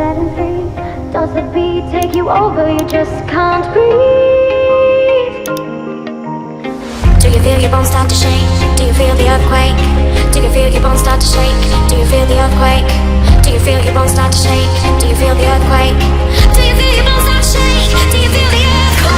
setting free? Does the beat take you over? You just can't breathe. Do you feel your bones start to shake? Do you feel the earthquake? Do you feel your bones start to shake? Do you feel the earthquake? Do you feel your bones start to shake? Do you feel the earthquake? Do you feel your bones start to shake? Do you feel the earthquake?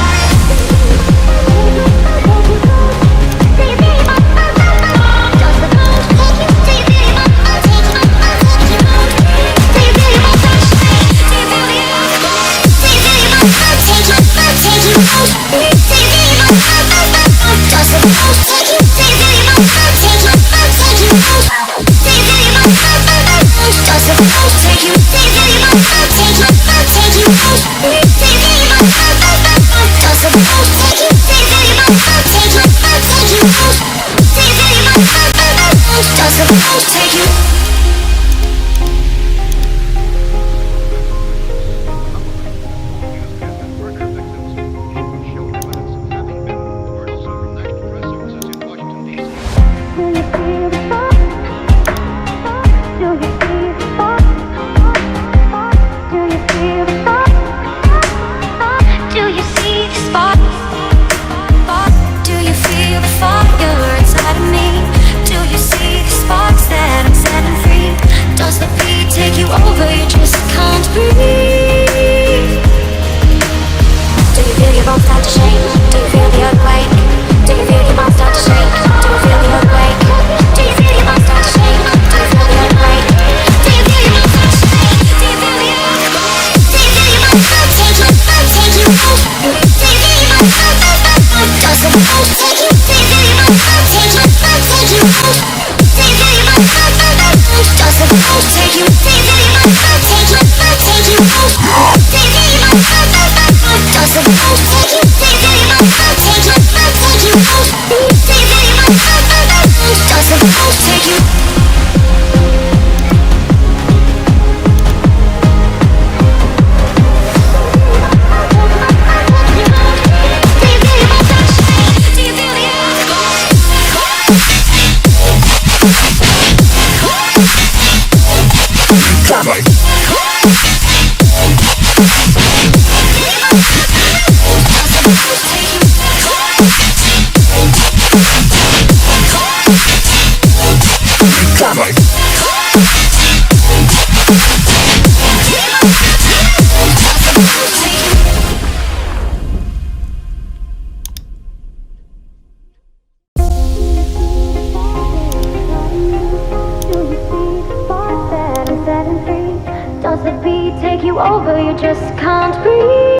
Does the beat take you over? You just can't breathe.